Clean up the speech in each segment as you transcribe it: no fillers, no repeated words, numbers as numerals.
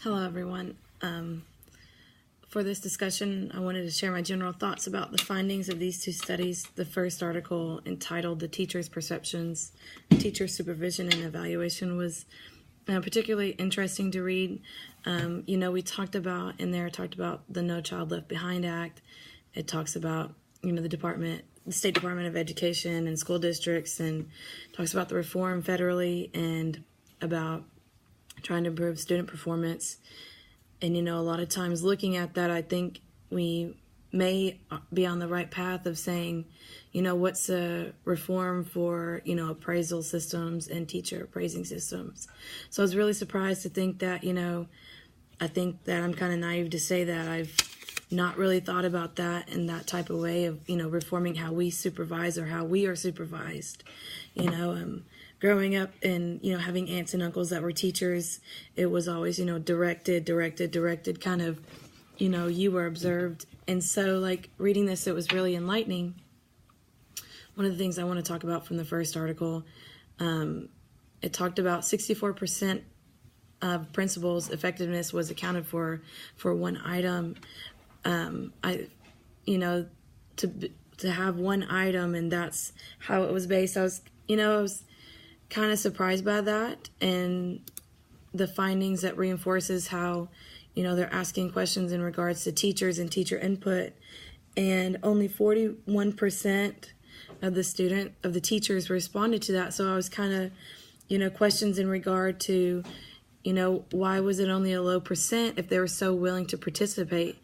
Hello, everyone. For this discussion, I wanted to share my general thoughts about the findings of these two studies. The first article, entitled "The Teacher's Perceptions, Teacher Supervision and Evaluation," was particularly interesting to read. We talked about the No Child Left Behind Act. It talks about the State Department of Education and school districts, and talks about the reform federally and about trying to improve student performance. And, a lot of times looking at that, I think we may be on the right path of saying, what's a reform for, appraisal systems and teacher appraising systems. So I was really surprised to think that, I think that I'm kind of naive to say that I've not really thought about that in that type of way of, reforming how we supervise or how we are supervised. Growing up and, having aunts and uncles that were teachers, it was always, directed, kind of, you were observed. And so, like, reading this, it was really enlightening. One of the things I want to talk about from the first article, it talked about 64% of principals' effectiveness was accounted for one item. To have one item, and that's how it was based. I was kind of surprised by that, and the findings that reinforces how, they're asking questions in regards to teachers and teacher input, and only 41% of the teachers responded to that. So I was kind of, questions in regard to, why was it only a low percent if they were so willing to participate?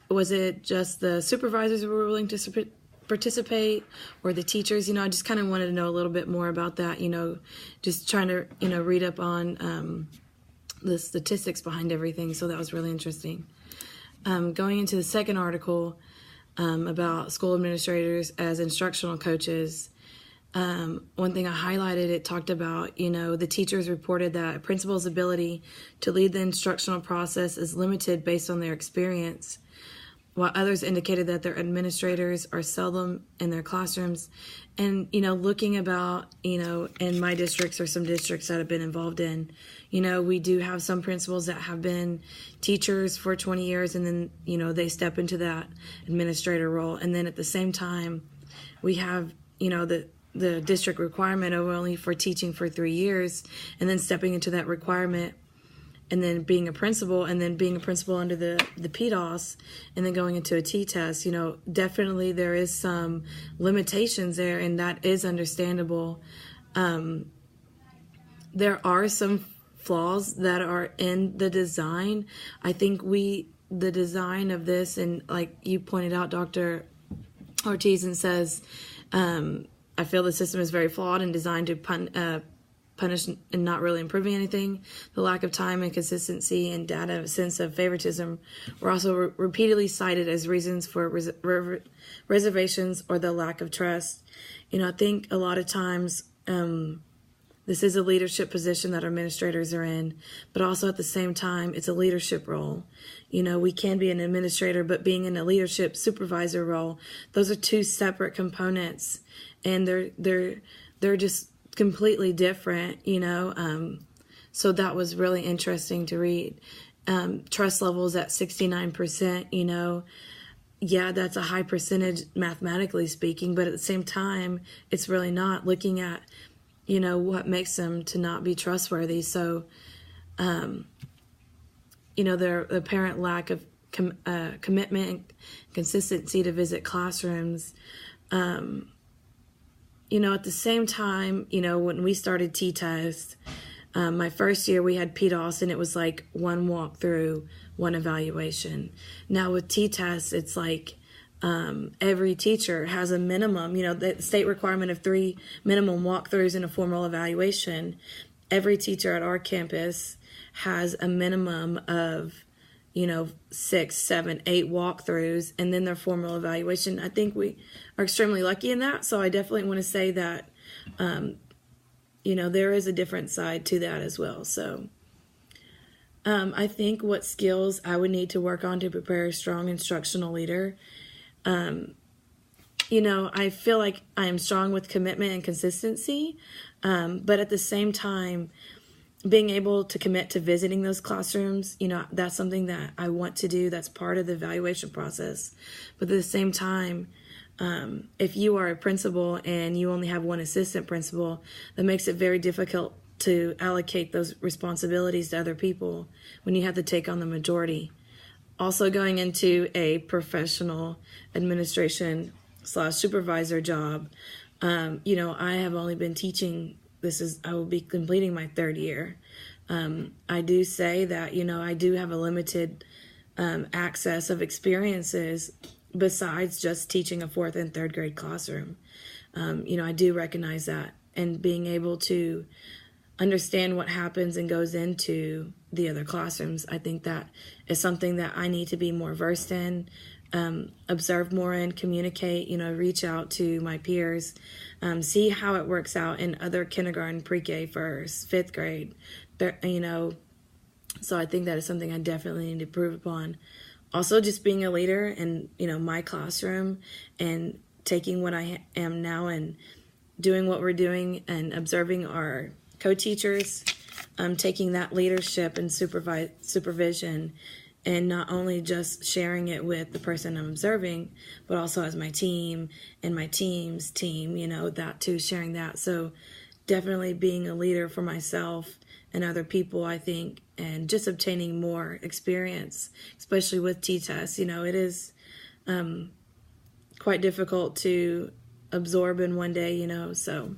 Was it just the supervisors who were willing to participate, or the teachers? I just kind of wanted to know a little bit more about that, just trying to, read up on the statistics behind everything. So that was really interesting. Going into the second article about school administrators as instructional coaches, one thing I highlighted, it talked about, the teachers reported that a principal's ability to lead the instructional process is limited based on their experience, while others indicated that their administrators are seldom in their classrooms. And, looking about, in my districts or some districts that I've been involved in, we do have some principals that have been teachers for 20 years, and then, they step into that administrator role. And then at the same time, we have, the district requirement of only for teaching for 3 years, and then stepping into that requirement, and then being a principal, and then being a principal under the PDOS, and then going into a T-test. Definitely there is some limitations there, and that is understandable. There are some flaws that are in the design. I think the design of this, and like you pointed out, Dr. Ortiz, and says, I feel the system is very flawed and designed to punish and not really improving anything. The lack of time and consistency and data, a sense of favoritism, were also repeatedly cited as reasons for reservations or the lack of trust. I think a lot of times this is a leadership position that our administrators are in, but also at the same time, it's a leadership role. We can be an administrator, but being in a leadership supervisor role, those are two separate components, and they're just completely different, so that was really interesting to read. Trust levels at 69%, yeah, that's a high percentage mathematically speaking, but at the same time, it's really not, looking at, what makes them to not be trustworthy. So, their apparent lack of commitment and consistency to visit classrooms. At the same time, when we started T-Test, my first year we had PDOS, and it was like one walkthrough, one evaluation. Now with T-Test, it's like every teacher has a minimum, the state requirement of 3 minimum walkthroughs and a formal evaluation. Every teacher at our campus has a minimum of 6, 7, 8 walkthroughs, and then their formal evaluation. I think we are extremely lucky in that. So I definitely want to say that, there is a different side to that as well. So I think what skills I would need to work on to prepare a strong instructional leader. I feel like I am strong with commitment and consistency, but at the same time, being able to commit to visiting those classrooms, that's something that I want to do. That's part of the evaluation process. But at the same time, if you are a principal and you only have one assistant principal, that makes it very difficult to allocate those responsibilities to other people when you have to take on the majority. Also, going into a professional administration / supervisor job, I have only been teaching. I will be completing my 3rd year. I do say that, I do have a limited access of experiences besides just teaching a 4th and 3rd grade classroom. I do recognize that, and being able to understand what happens and goes into the other classrooms, I think that is something that I need to be more versed in, observe more in, communicate, reach out to my peers, see how it works out in other kindergarten, pre-K, 1st, 5th grade, so I think that is something I definitely need to improve upon. Also, just being a leader in, my classroom and taking what I am now and doing what we're doing and observing our co-teachers, taking that leadership and supervision, and not only just sharing it with the person I'm observing, but also as my team and my team's team, that too, sharing that. So definitely being a leader for myself and other people, I think, and just obtaining more experience, especially with T-TESS. It is quite difficult to absorb in one day, so